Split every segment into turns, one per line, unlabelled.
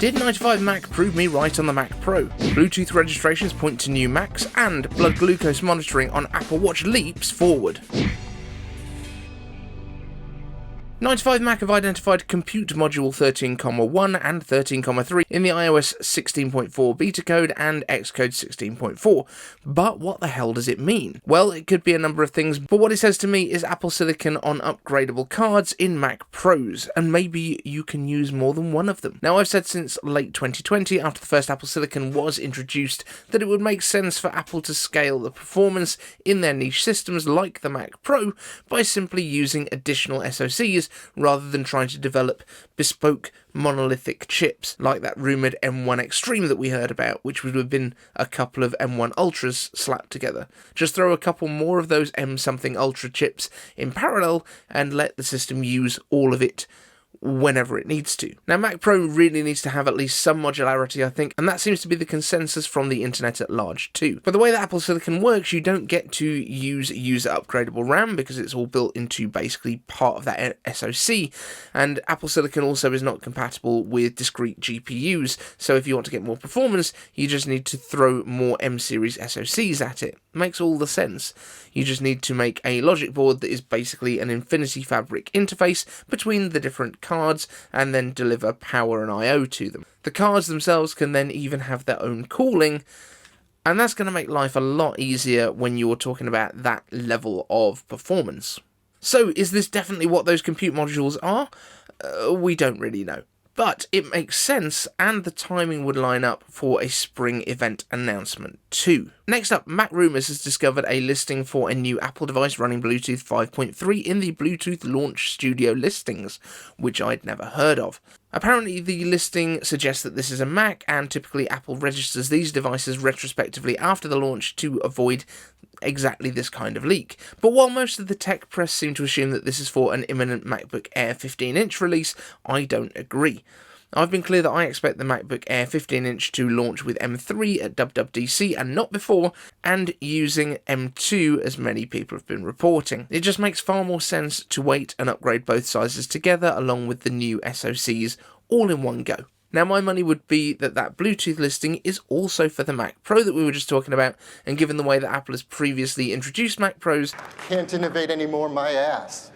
Did 9to5Mac prove me right on the Mac Pro? Bluetooth registrations point to new Macs, and blood glucose monitoring on Apple Watch leaps forward. 9to5Mac have identified Compute Module 13,1 and 13,3 in the iOS 16.4 beta code and Xcode 16.4. But what the hell does it mean? Well, it could be a number of things, but what it says to me is Apple Silicon on upgradable cards in Mac Pros, and maybe you can use more than one of them. Now, I've said since late 2020, after the first Apple Silicon was introduced, that it would make sense for Apple to scale the performance in their niche systems like the Mac Pro by simply using additional SoCs rather than trying to develop bespoke monolithic chips like that rumoured M1 Extreme that we heard about, which would have been a couple of M1 Ultras slapped together. Just throw a couple more of those M-something Ultra chips in parallel and let the system use all of it whenever it needs to. Now, Mac Pro really needs to have at least some modularity, I think, and that seems to be the consensus from the internet at large too. But the way that Apple Silicon works, you don't get to use user upgradable RAM because it's all built into basically part of that SoC, and Apple Silicon also is not compatible with discrete GPUs, so if you want to get more performance, you just need to throw more M-series SoCs at it. Makes all the sense. You just need to make a logic board that is basically an Infinity Fabric interface between the different cards and then deliver power and I/O to them. The cards themselves can then even have their own cooling, and that's going to make life a lot easier when you're talking about that level of performance. So, is this definitely what those compute modules are? We don't really know. But it makes sense, and the timing would line up for a spring event announcement too. Next up, Mac Rumors has discovered a listing for a new Apple device running Bluetooth 5.3 in the Bluetooth Launch Studio listings, which I'd never heard of. Apparently, the listing suggests that this is a Mac, and typically Apple registers these devices retrospectively after the launch to avoid exactly this kind of leak. But while most of the tech press seem to assume that this is for an imminent MacBook Air 15-inch release, I don't agree. I've been clear that I expect the MacBook Air 15-inch to launch with M3 at WWDC and not before, and using M2 as many people have been reporting. It just makes far more sense to wait and upgrade both sizes together along with the new SoCs all in one go. Now, my money would be that that Bluetooth listing is also for the Mac Pro that we were just talking about, and given the way that Apple has previously introduced Mac Pros,
can't innovate anymore, my ass.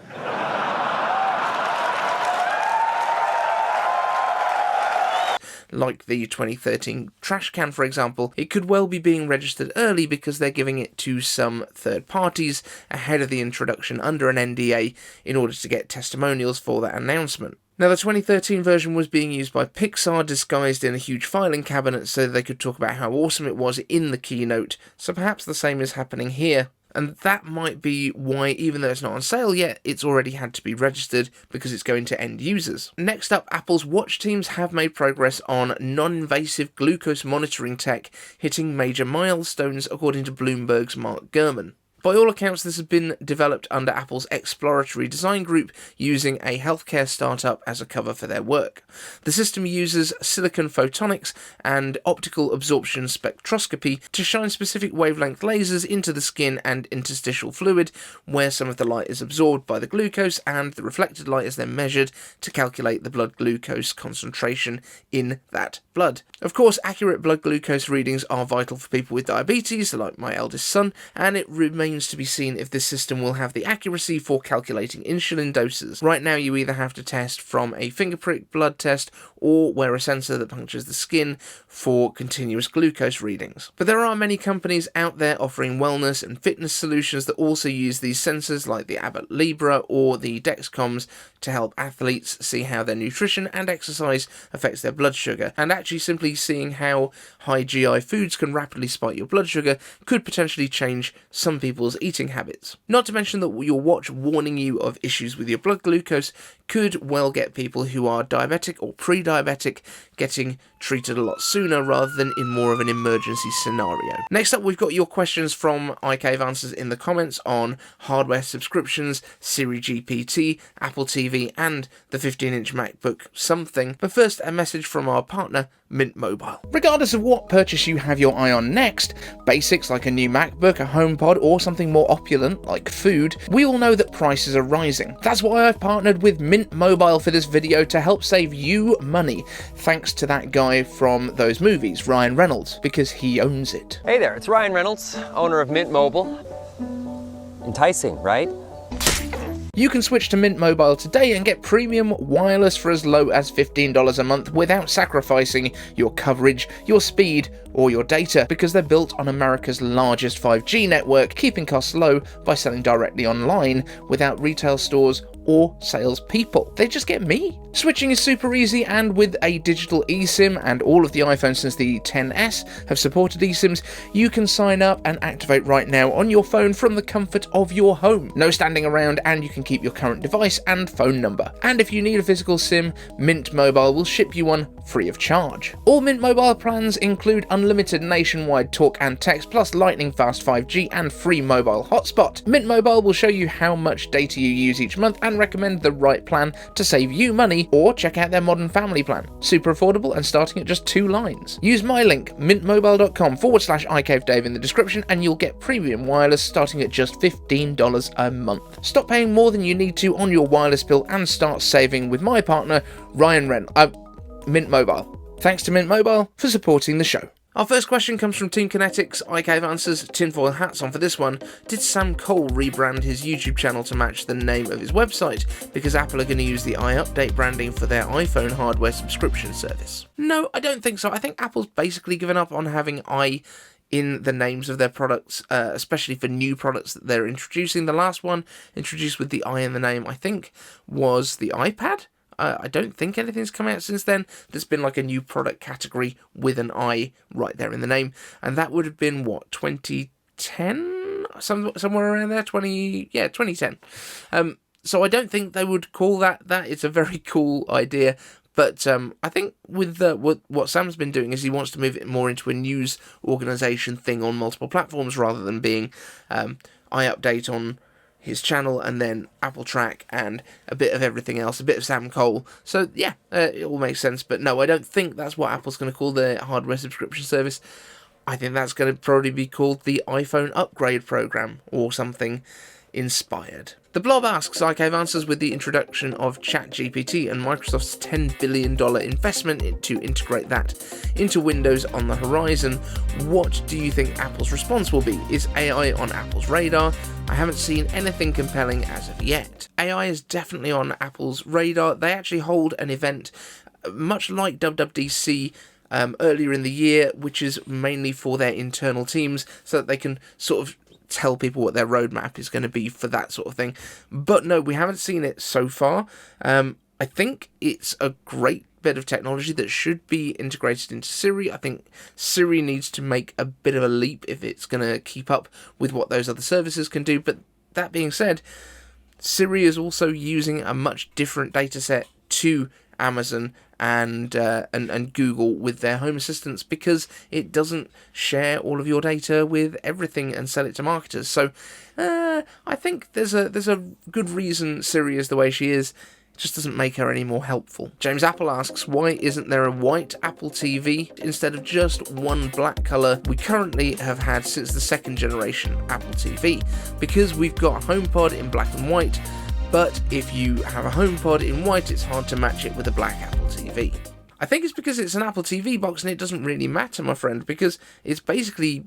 like the 2013 trash can, for example, it could well be being registered early because they're giving it to some third parties ahead of the introduction under an NDA in order to get testimonials for that announcement. Now, the 2013 version was being used by Pixar disguised in a huge filing cabinet so they could talk about how awesome it was in the keynote, so perhaps the same is happening here. And that might be why, even though it's not on sale yet, it's already had to be registered because it's going to end users. Next up, Apple's watch teams have made progress on non-invasive glucose monitoring tech, hitting major milestones according to Bloomberg's Mark Gurman. By all accounts, this has been developed under Apple's exploratory design group using a healthcare startup as a cover for their work. The system uses silicon photonics and optical absorption spectroscopy to shine specific wavelength lasers into the skin and interstitial fluid, where some of the light is absorbed by the glucose and the reflected light is then measured to calculate the blood glucose concentration in that blood. Of course, accurate blood glucose readings are vital for people with diabetes, like my eldest son, and it remains to be seen if this system will have the accuracy for calculating insulin doses. Right now, you either have to test from a finger prick blood test or wear a sensor that punctures the skin for continuous glucose readings. But there are many companies out there offering wellness and fitness solutions that also use these sensors, like the Abbott Libra or the Dexcoms, to help athletes see how their nutrition and exercise affects their blood sugar, and actually simply seeing how high GI foods can rapidly spike your blood sugar could potentially change some people's eating habits. Not to mention that your watch warning you of issues with your blood glucose could well get people who are diabetic or pre-diabetic getting treated a lot sooner rather than in more of an emergency scenario. Next up, we've got your questions from iCave Answers in the comments on hardware subscriptions, Siri GPT, Apple TV, and the 15-inch MacBook something. But first, a message from our partner, Mint Mobile. Regardless of what purchase you have your eye on next, basics like a new MacBook, a HomePod, or something something more opulent, like food, we all know that prices are rising. That's why I've partnered with Mint Mobile for this video to help save you money, thanks to that guy from those movies, Ryan Reynolds, because he owns it.
Hey there, it's Ryan Reynolds, owner of Mint Mobile. Enticing, right?
You can switch to Mint Mobile today and get premium wireless for as low as $15 a month without sacrificing your coverage, your speed, or your data, because they're built on America's largest 5G network, keeping costs low by selling directly online without retail stores or salespeople. They just get me. Switching is super easy, and with a digital eSIM, and all of the iPhones since the XS have supported eSIMs, you can sign up and activate right now on your phone from the comfort of your home. No standing around, and you can keep your current device and phone number. And if you need a physical SIM, Mint Mobile will ship you one free of charge. All Mint Mobile plans include unlimited nationwide talk and text, plus lightning fast 5G and free mobile hotspot. Mint Mobile will show you how much data you use each month and recommend the right plan to save you money, or check out their modern family plan. Super affordable and starting at just 2 lines. Use my link, mintmobile.com/iCaveDave in the description, and you'll get premium wireless starting at just $15 a month. Stop paying more than you need to on your wireless bill and start saving with my partner, Ryan Mint Mobile. Thanks to Mint Mobile for supporting the show. Our first question comes from Team Kinetix. iCave answers, tinfoil hats on for this one. Did Sam Cole rebrand his YouTube channel to match the name of his website because Apple are going to use the iUpdate branding for their iPhone hardware subscription service? No, I don't think so. I think Apple's basically given up on having I in the names of their products, especially for new products that they're introducing. The last one introduced with the I in the name, I think, was the iPad. I don't think anything's come out since then. There's been like a new product category with an I right there in the name, and that would have been what, 2010, somewhere around there, 2010. So I don't think they would call that. It's a very cool idea. But I think with what Sam's been doing is he wants to move it more into a news organisation thing on multiple platforms rather than being iUpdate on his channel and then Apple Track and a bit of everything else, a bit of Sam Cole. So yeah, it all makes sense. But no, I don't think that's what Apple's going to call their hardware subscription service. I think that's going to probably be called the iPhone Upgrade Program or something inspired. The Blob asks, iCave answers, with the introduction of Chat GPT and Microsoft's $10 billion investment to integrate that into Windows on the horizon, what do you think Apple's response will be? Is AI on Apple's radar? I haven't seen anything compelling as of yet. AI is definitely on Apple's radar. They actually hold an event much like WWDC earlier in the year, which is mainly for their internal teams so that they can sort of tell people what their roadmap is going to be for that sort of thing. But no, we haven't seen it so far. I think it's a great bit of technology that should be integrated into Siri. I think Siri needs to make a bit of a leap if it's going to keep up with what those other services can do. But that being said, Siri is also using a much different data set to Amazon and Google with their home assistants, because it doesn't share all of your data with everything and sell it to marketers. So I think there's a good reason Siri is the way she is. It just doesn't make her any more helpful. James Apple asks, why isn't there a white Apple TV instead of just one black colour we currently have had since the second generation Apple TV? Because we've got HomePod in black and white, but if you have a HomePod in white, it's hard to match it with a black Apple TV. I think it's because it's an Apple TV box and it doesn't really matter, my friend, because it's basically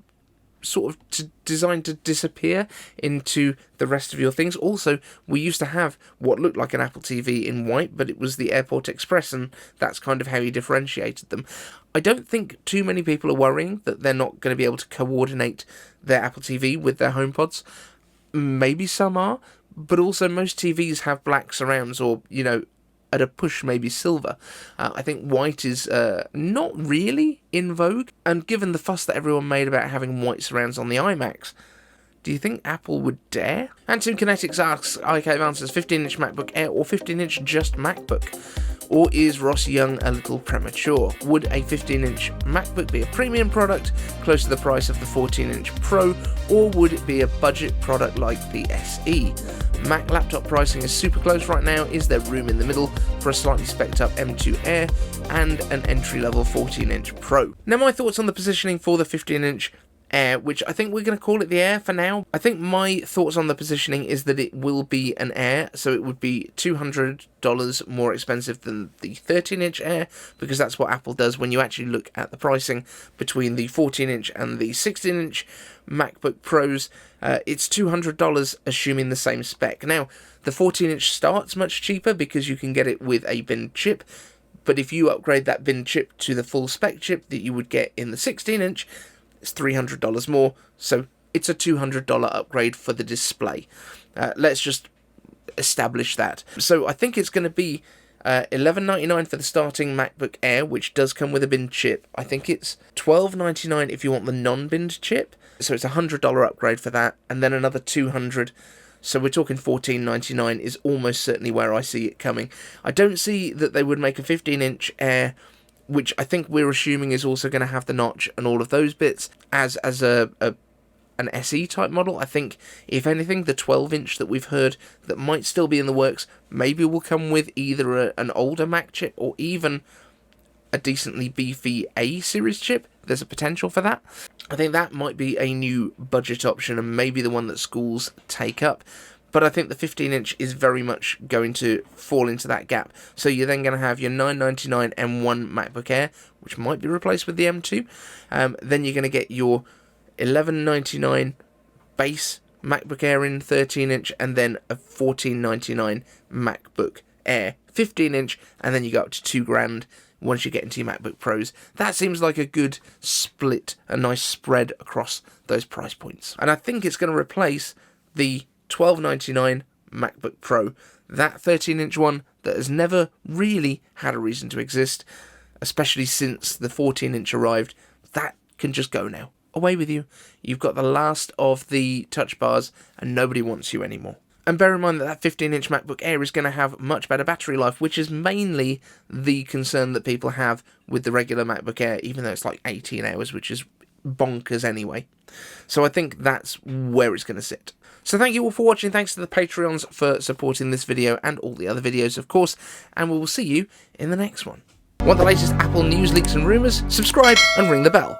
sort of designed to disappear into the rest of your things. Also, we used to have what looked like an Apple TV in white, but it was the Airport Express, and that's kind of how you differentiated them. I don't think too many people are worrying that they're not going to be able to coordinate their Apple TV with their HomePods. Maybe some are, but also most TVs have black surrounds, or, you know, at a push maybe silver. I think white is not really in vogue, and given the fuss that everyone made about having white surrounds on the iMacs, do you think Apple would dare? And Team Kinetix asks, iCave answers, 15-inch MacBook Air or 15-inch just MacBook? Or is Ross Young a little premature? Would a 15-inch MacBook be a premium product, close to the price of the 14-inch Pro, or would it be a budget product like the SE? Mac laptop pricing is super close right now. Is there room in the middle for a slightly spec'd up M2 Air and an entry-level 14-inch Pro? Now, my thoughts on the positioning for the 15-inch Air, which I think we're going to call it the Air for now. I think my thoughts on the positioning is that it will be an Air, so it would be $200 more expensive than the 13-inch Air, because that's what Apple does when you actually look at the pricing between the 14-inch and the 16-inch MacBook Pros. It's $200 assuming the same spec. Now, the 14-inch starts much cheaper because you can get it with a bin chip, but if you upgrade that bin chip to the full spec chip that you would get in the 16-inch, it's $300 more, so it's a $200 upgrade for the display. Let's just establish that. So I think it's going to be $11.99 for the starting MacBook Air, which does come with a bin chip. I think it's $12.99 if you want the non-binned chip, so it's a $100 upgrade for that, and then another $200. So we're talking $14.99 is almost certainly where I see it coming. I don't see that they would make a 15-inch Air, which I think we're assuming is also going to have the notch and all of those bits, as an SE type model. I think, if anything, the 12-inch that we've heard that might still be in the works maybe will come with either an older Mac chip or even a decently beefy A series chip. There's a potential for that. I think that might be a new budget option and maybe the one that schools take up. But I think the 15-inch is very much going to fall into that gap. So you're then going to have your $999 M1 MacBook Air, which might be replaced with the M2. Then you're going to get your $1199 base MacBook Air in 13-inch, and then a $1499 MacBook Air 15-inch, and then you go up to $2,000 once you get into your MacBook Pros. That seems like a good split, a nice spread across those price points. And I think it's going to replace the $12.99 MacBook Pro, that 13-inch one that has never really had a reason to exist, especially since the 14-inch arrived. That can just go now. Away with you. You've got the last of the touch bars and nobody wants you anymore. And bear in mind that 15-inch MacBook Air is going to have much better battery life, which is mainly the concern that people have with the regular MacBook Air, even though it's like 18 hours, which is bonkers anyway. So I think that's where it's going to sit. So thank you all for watching. Thanks to the Patreons for supporting this video and all the other videos, of course. And we will see you in the next one. Want the latest Apple news, leaks and rumours? Subscribe and ring the bell.